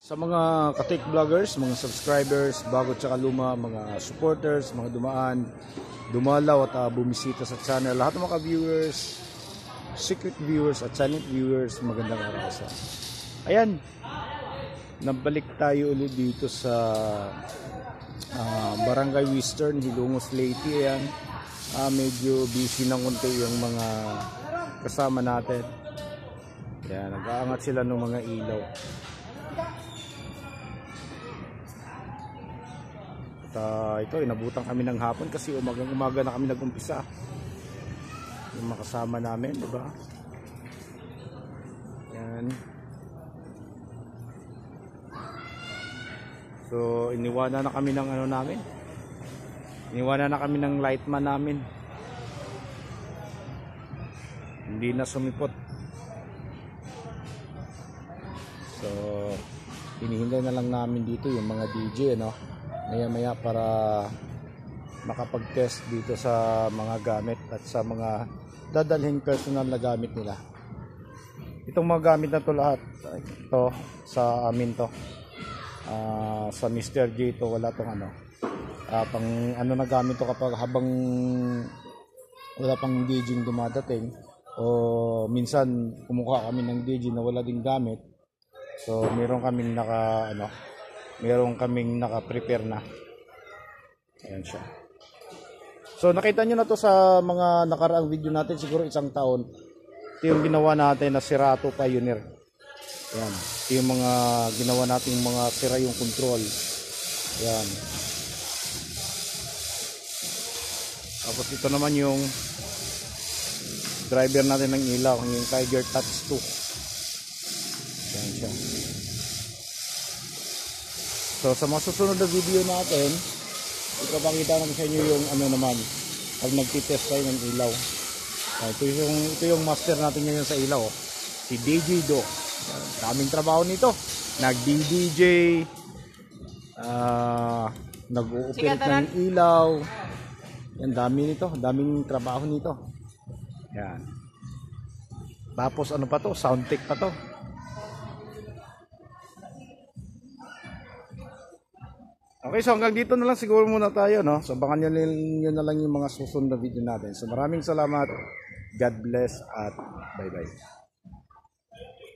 Sa mga ka-tech vloggers, mga subscribers, bago tsaka luma, mga supporters, mga dumaan, dumalaw at bumisita sa channel, lahat ng mga viewers, secret viewers at silent viewers, magandang araw sa. Ayan, nabalik tayo ulit dito sa Barangay Western, Hilongos, Leyte. Ayan, medyo busy ng konti yung mga kasama natin. Ayan, nag-aangat sila ng mga ilaw. Ito, inabutan kami ng hapon kasi umaga na kami nag-umpisa. Yung mga kasama namin, di ba? Yan. So, iniwanan na kami ng ano namin. Iniwanan na kami ng lightman namin. Hindi na sumipot. So, hinihintay na lang namin dito yung mga DJ, no? Maya para makapag-test dito sa mga gamit at sa mga dadalhin personal na gamit nila. Itong mga gamit na to lahat, ito sa amin to, sa Mr. J to, wala tong ano, pang ano na gamit to kapag habang wala pang DJing dumadating o minsan kumukuha kami ng DJ na wala ding gamit. So meron kaming naka-prepare na. Ayan siya. So nakita nyo na to sa mga nakaraang video natin, siguro isang taon. Ito yung ginawa natin na Serato Pioneer. Ayan. Ito yung mga ginawa natin, mga sira yung control. Ayan. Tapos ito naman yung driver natin ng ilaw, yung Tiger Touch 2. Ayan siya. So sa mga susunod na video natin, ipapakita namin sa inyo yung ano naman, pag nagtitest tayo ng ilaw. Ito yung master natin ngayon sa ilaw, si DJ Do. Daming trabaho nito. Nag-DJ, nag-ooperate ng ilaw. Yan, dami nito, daming trabaho nito. Yan. Tapos ano pa to, sound tech pa to. Okay, so hanggang dito na lang siguro muna tayo, no? So abangan nyo na lang yung mga susunod na video natin. So maraming salamat, God bless at bye-bye.